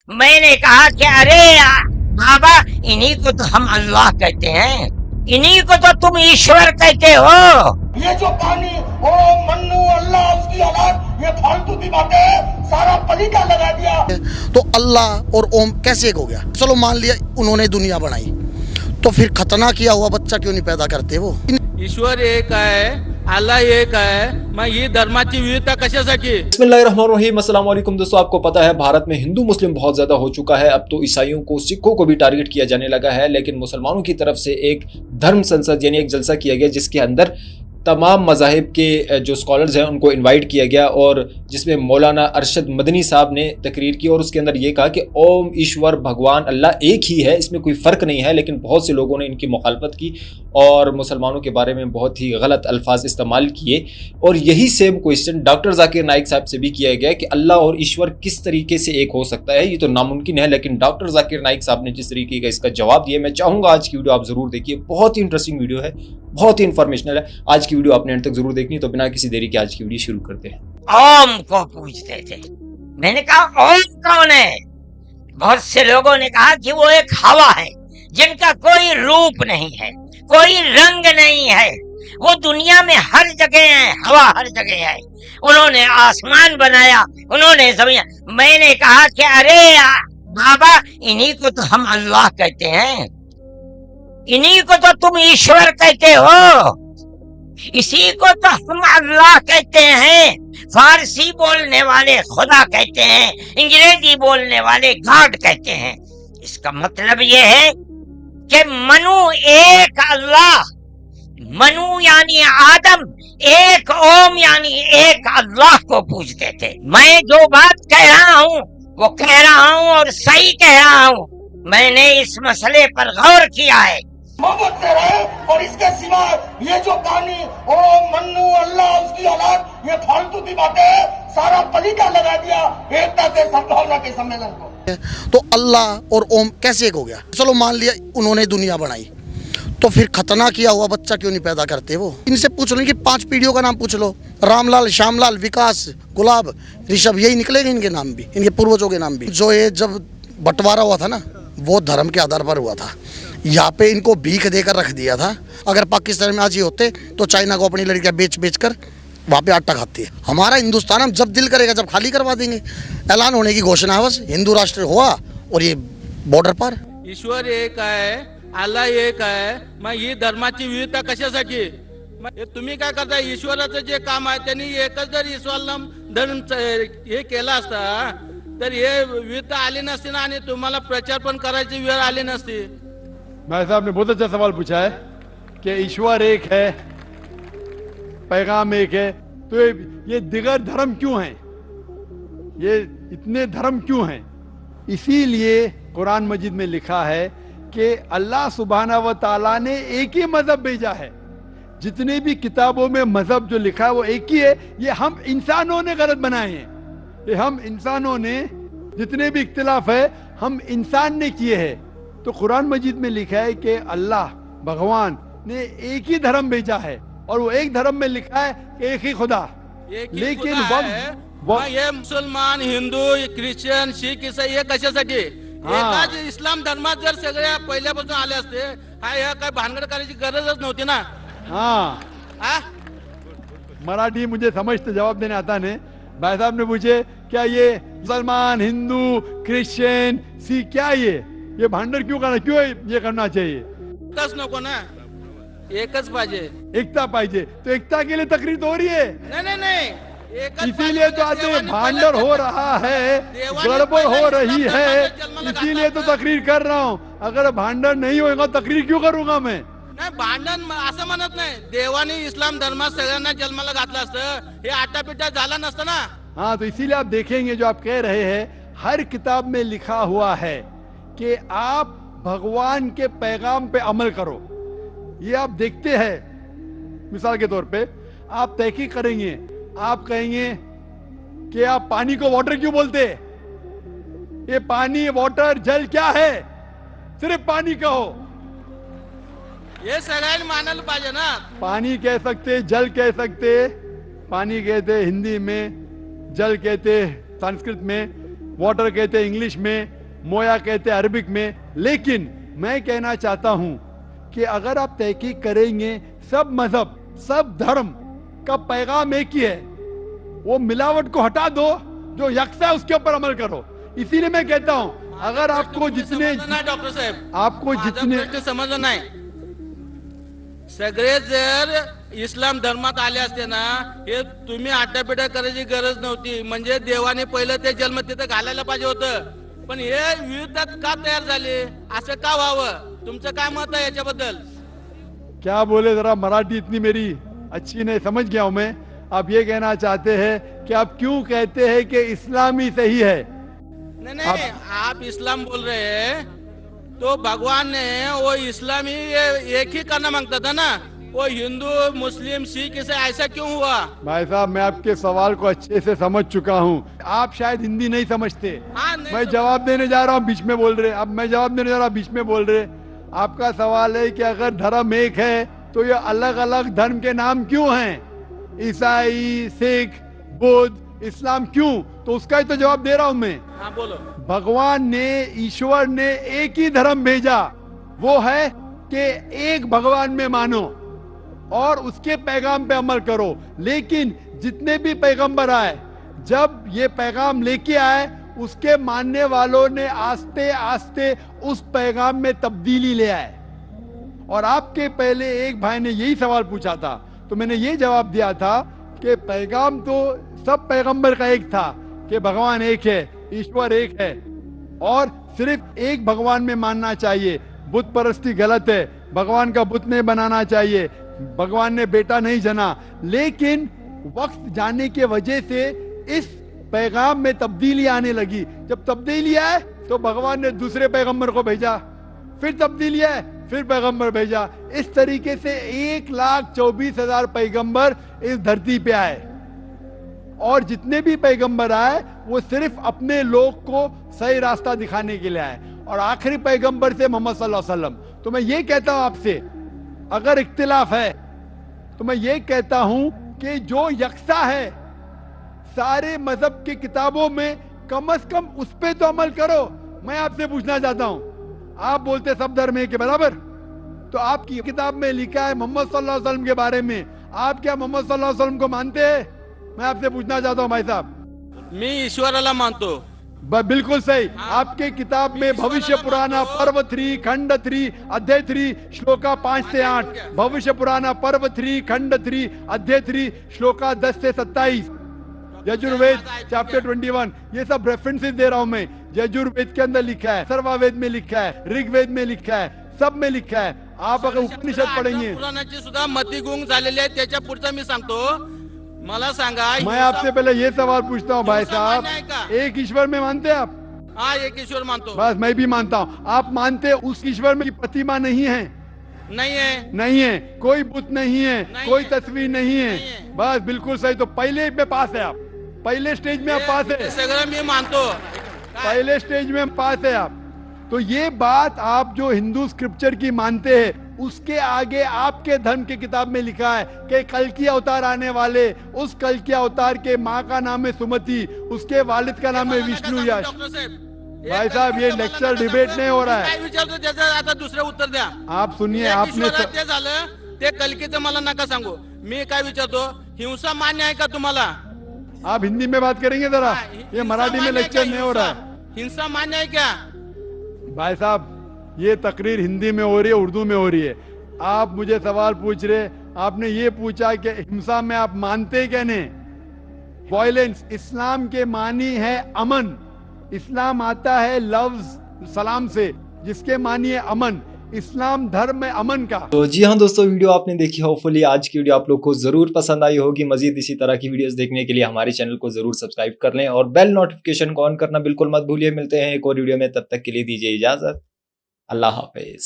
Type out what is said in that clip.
मैंने कहा कि अरे बाबा, इन्हीं को तो हम अल्लाह कहते हैं, इन्हीं को तो तुम ईश्वर कहते हो। ये जो कहानी ओम मन्नू अल्लाह उसकी औलाद, ये फालतू की बातें सारा पलीटा लगा दिया। तो अल्लाह और ओम कैसे एक हो गया? चलो मान लिया उन्होंने दुनिया बनाई, तो फिर खतना किया हुआ बच्चा क्यों नहीं पैदा करते वो? ईश्वर एक आहे, अल्लाह एक आहे, मग ही धर्माची विविधता कशासाठी? बिस्मिल्लाहिर्रहमानिर्रहीम। अस्सलाम वालेकुम दोस्तों, आपको पता है भारत में हिंदू मुस्लिम बहुत ज्यादा हो चुका है। अब तो ईसाइयों को, सिखों को भी टारगेट किया जाने लगा है। लेकिन मुसलमानों की तरफ से एक धर्म संसद यानी एक जलसा किया गया, जिसके अंदर तमाम मज़ाहिब के जो स्कॉलर्स हैं उनको इनवाइट किया गया, और जिसमें मौलाना अरशद मदनी साहब ने तकरीर की और उसके अंदर ये कहा कि ओम ईश्वर भगवान अल्लाह एक ही है, इसमें कोई फ़र्क नहीं है। लेकिन बहुत से लोगों ने इनकी मुखालफत की और मुसलमानों के बारे में बहुत ही गलत अल्फाज इस्तेमाल किए। और यही same question doctor Zakir Naik साहब से भी किया गया कि अल्लाह और ईश्वर किस तरीके से एक हो सकता है, ये तो नामुमकिन है। लेकिन डॉक्टर जाकिर नाइक साहब ने जिस तरीके का इसका जवाब दिया, मैं चाहूँगा आज की वीडियो आप ज़रूर देखिए। बहुत ही इंटरेस्टिंग वीडियो है, बहुत ही इंफॉर्मेशनल है। आज की वीडियो आपने एंड तक जरूर देखनी, तो बिना किसी देरी के आज की वीडियो शुरू करते हैं। ओम को पूछते थे। मैंने कहा ओम कौन है? बहुत से लोगों ने कहा कि वो एक हवा है जिनका कोई रूप नहीं है, कोई रंग नहीं है, वो दुनिया में हर जगह है, हवा हर जगह है। उन्होंने आसमान बनाया, उन्होंने जमीन। मैंने कहा कि अरे बाबा, इन्हीं को तो हम अल्लाह कहते हैं, इन्हीं को तो तुम ईश्वर कहते हो, इसी को तो हम अल्लाह कहते हैं। फारसी बोलने वाले खुदा कहते हैं, अंग्रेजी बोलने वाले गॉड कहते हैं। इसका मतलब ये है कि मनु एक अल्लाह, मनु यानी आदम, एक ओम यानी एक अल्लाह को पूजते थे। मैं जो बात कह रहा हूँ वो कह रहा हूँ और सही कह रहा हूँ। मैंने इस मसले पर गौर किया है। मोहब्बत से रहे, और इसके सिवा ये जो कहानी ओम मन्नू अल्लाह उसकी औलाद, ये फालतू की बातें सारा पलीटा लगा दिया एकता के सद्भावना के सम्मेलन को। तो अल्लाह और ओम कैसे एक हो गया? चलो मान लिया उन्होंने दुनिया बनाई, तो फिर खतना किया हुआ बच्चा क्यों नहीं पैदा करते वो? इनसे पूछ लो, इनकी 5 पीढ़ियों का नाम पूछ लो। रामलाल, श्यामलाल, विकास, गुलाब, ऋषभ, यही निकलेंगे इनके नाम भी, इनके पूर्वजों के नाम भी। जो ये जब बंटवारा हुआ था ना, वो धर्म के आधार पर हुआ था। यहाँ पे इनको भीख देकर रख दिया था। अगर पाकिस्तान में आज ये होते तो चाइना को अपनी लड़कियाँ बेच कर वहाँ पे आटा खाती है। हमारा हिंदुस्तान हम जब दिल करेगा जब खाली करवा देंगे। ऐलान होने की घोषणा बस, हिंदू राष्ट्र हुआ और ये बॉर्डर पर। ईश्वर एक आहे, अल्लाह एक आहे, मग ही धर्माची विविधता कशासाठी? मग तुम्ही काय करता? ईश्वराचं जे काम आहे त्यांनी एकच जर इस्लाम धर्म हे केला असता तर हे विविधता आली नसती ना, आणि तुम्हाला प्रचार पण करायची वेळ आली नसती। भाई साहब ने बहुत अच्छा सवाल पूछा है कि ईश्वर एक है, पैगाम एक है, तो ये दिगर धर्म क्यों हैं? ये इतने धर्म क्यों हैं? इसीलिए कुरान मजीद में लिखा है कि अल्लाह सुब्हाना व ताला ने एक ही मजहब भेजा है। जितने भी किताबों में मजहब जो लिखा है वो एक ही है। ये हम इंसानों ने गलत बनाए हैं। ये हम इंसानों ने, जितने भी इख्तिलाफ है हम इंसान ने किए हैं। तो कुरान मजीद में लिखा है कि अल्लाह भगवान ने एक ही धर्म भेजा है, और वो एक धर्म में लिखा है कि एक ही खुदा। लेकिन ये मुसलमान, हिंदू, ख्रिश्चन, शीख, ईसाई हे कशासाठी? एकाच इस्लाम धर्मात जर सगळ्या पहिल्यापासून आले असते, ह्या काय भानगड करायची गरजच नव्हती ना। हाँ, मराठी मुझे समझते जवाब देने आता नहीं। भाई साहब ने पूछे क्या ये मुसलमान, हिंदू, क्रिश्चियन, सिख, क्या ये भांडर क्यों करना, क्यों ये करना चाहिए? एकच नको ना, एकच पाहिजे, एकता पाहिजे। तो एकता के लिए तकरीर तो हो रही है। नहीं, इसीलिए तो आज ये भांडर हो रहा है, गड़बड़ हो रही है, इसीलिए तो तकरीर कर रहा हूँ। अगर भांडर नहीं होगा तकरीर क्यों करूंगा मैं? नाही, भांडण असं म्हणत नाही। देवाने इस्लाम धर्मात सगळ्यांना जन्माला घातलं असतं, हे आटापिटा झाला नसतं ना। हाँ, तो इसीलिए आप देखेंगे जो आप कह रहे हैं, हर किताब में लिखा हुआ है कि आप भगवान के पैगाम पे अमल करो। ये आप देखते हैं, मिसाल के तौर पे आप तहकीक करेंगे, आप कहेंगे कि आप पानी को वाटर क्यों बोलते? ये पानी, वाटर, जल क्या है? सिर्फ पानी कहो। हे सगळ्यांनी मानायला पाहिजे ना। पानी कह सकते, जल कह सकते, पानी कहते हिंदी में, जल कहते संस्कृत में, वाटर कहते हैं इंग्लिश में, मोया कहते हैं अरबिक में। लेकिन मैं कहना चाहता हूं कि अगर आप तहकीक करेंगे, सब मजहब, सब धर्म का पैगाम एक ही है, वो मिलावट को हटा दो, जो यकसा है उसके ऊपर अमल करो। इसीलिए मैं कहता हूं, अगर आपको जितने डॉक्टर साहेब, आपको जितने समजलं नाही, सगळे जर इस्लाम धर्मात आले असते ना, हे तुम्ही आटापिटा करायची गरज नव्हती. म्हणजे देवाने पहिलं ते जन्म तिथं घालायला पाहिजे होतं. पण हे विरोधात का तयार झाले, असं का व्हावं? तुमचं काय मत आहे याच्याबद्दल? क्या बोले, जरा मराठी इतनी मेरी अच्छी नहीं, समझ गया हूं मैं। आप ये कहना चाहते हैं कि आप क्यों कहते हैं कि इस्लाम ही सही है? नहीं, आप इस्लाम बोल रहे हैं तो भगवान ने वो इस्लामी एक ही करना मांगता था ना, वो हिंदू मुस्लिम सिख से ऐसा क्यों हुआ? भाई साहब, मैं आपके सवाल को अच्छे से समझ चुका हूं। आप शायद हिंदी नहीं समझते। हाँ, नहीं मैं जवाब देने जा रहा हूं, बीच में बोल रहे। अब मैं जवाब देने जा रहा हूं, बीच में बोल रहे। आपका सवाल है कि अगर धर्म एक है तो ये अलग अलग धर्म के नाम क्यों हैं? ईसाई, सिख, बुद्ध, इस्लाम क्यों? तो उसका ही तो जवाब दे रहा हूं मैं। हाँ बोलो। भगवान ने, ईश्वर ने एक ही धर्म भेजा, वो है कि एक भगवान में मानो और उसके पैगाम पे अमल करो। लेकिन जितने भी पैगंबर आए, जब ये पैगाम लेके आए, उसके मानने वालों ने आस्ते आस्ते उस पैगाम में तब्दीली ले आए। और आपके पहले एक भाई ने यही सवाल पूछा था, तो मैंने ये जवाब दिया था कि पैगाम तो सब पैगंबर का एक था कि भगवान एक है, ईश्वर एक है और सिर्फ एक भगवान में मानना चाहिए। बुत परस्ती गलत है, भगवान का बुत नहीं बनाना चाहिए, भगवान ने बेटा नहीं जना। लेकिन वक्त जाने के वजह से इस पैगाम में तब्दीली आने लगी। जब तब्दीली आए तो भगवान ने दूसरे पैगंबर को भेजा, फिर तब्दीली आए, फिर पैगंबर भेजा। इस तरीके से 1,24,000 पैगंबर इस धरती पे आए और जितने भी पैगंबर आए वो सिर्फ अपने लोग को सही रास्ता दिखाने के लिए आए। और आखिरी पैगंबर से मोहम्मद सल्लल्लाहु अलैहि वसल्लम। तो मैं ये कहता हूं आपसे, अगर इख्तिलाफ है तो मैं ये कहता हूं कि जो यकसा है सारे मजहब की किताबों में, कम से कम उस पे तो अमल करो। मैं आपसे पूछना चाहता हूं, आप बोलते सब धर्म एक के बराबर, तो आपकी किताब में लिखा है मोहम्मद सल्लल्लाहु अलैहि वसल्लम के बारे में, आप क्या मोहम्मद सल्लल्लाहु अलैहि वसल्लम को मानते हैं? मैं आपसे पूछना चाहता हूं भाई साहब। मी ईश्वराला मानतो। बिल्कुल सही। आपके किताब में भविष्य पुराना पर्व 3 खंड 3 अध्याय 3 श्लोका 5 से 8, भविष्य पुराना पर्व 3 खंड 3 अध्याय 3 श्लोका 10 से 27, यजुर्वेद चैप्टर 21, ये सब रेफरेंसेस दे रहा हूं मैं। यजुर्वेद के अंदर लिखा है, सर्ववेद में लिखा है, ऋग्वेद में लिखा है, सब में लिखा है। आप अगर उपनिषद पढ़ेंगे, पुराणाची सुद्धा मतिगुंग झालेली आहे। त्याच्या पुढचं मी सांगतो, मला सांगा। मैं आपसे पहले ये सवाल पूछता हूँ भाई साहब, एक ईश्वर में मानते हैं आप? हाँ, एक ईश्वर मानतो। बस मैं भी मानता हूँ। आप मानते उस ईश्वर में प्रतिमा नहीं है? नहीं है। नहीं है, कोई बुत नहीं है, कोई तस्वीर नहीं है। नहीं है। बस बिल्कुल सही। तो पहले में पास है आप, पहले स्टेज में आप पास है, सगळं मी मानतो। पहले स्टेज में पास है आप। तो ये बात आप जो हिंदू स्क्रिप्चर की मानते हैं, उसके आगे आपके धर्म की किताब में लिखा है कि कल की अवतार आने वाले, उस कल की अवतार के माँ का नाम है सुमति, उसके वालिद का नाम है विष्णु यश। भाई साहब, ये लेक्चर डिबेट नहीं हो रहा है। विचारतो त्याचं आता दुसरं उत्तर द्या। आप सुनिए, एक आपने ईश्वरात ते झालं, ते कलकीचं मला नका सांगू। मी काय विचारतो, हिंसा मान्य आहे का तुम्हाला? आप हिंदी में बात करेंगे जरा, ये मराठी में लेक्चर नहीं हो रहा है। हिंसा मान्य है क्या? भाई साहब, ये तकरीर हिंदी में हो रही है, उर्दू में हो रही है। आप मुझे सवाल पूछ रहे, आपने ये पूछा कि हिंसा में आप मानते क्या नहीं? वायलेंस, इस्लाम के मानी है अमन। इस्लाम आता है लफ्ज सलाम से, जिसके मानी है अमन। इस्लाम धर्म है अमन का। तो जी हाँ दोस्तों, वीडियो आपने देखी, होपफुली आज की वीडियो आप लोग को जरूर पसंद आई होगी। मजीद इसी तरह की वीडियोस देखने के लिए हमारे चैनल को जरूर सब्सक्राइब कर लें और बेल नोटिफिकेशन को ऑन करना बिल्कुल मत भूलिए। मिलते हैं एक और वीडियो में, तब तक के लिए दीजिए इजाजत। अल्लाह हाफिज।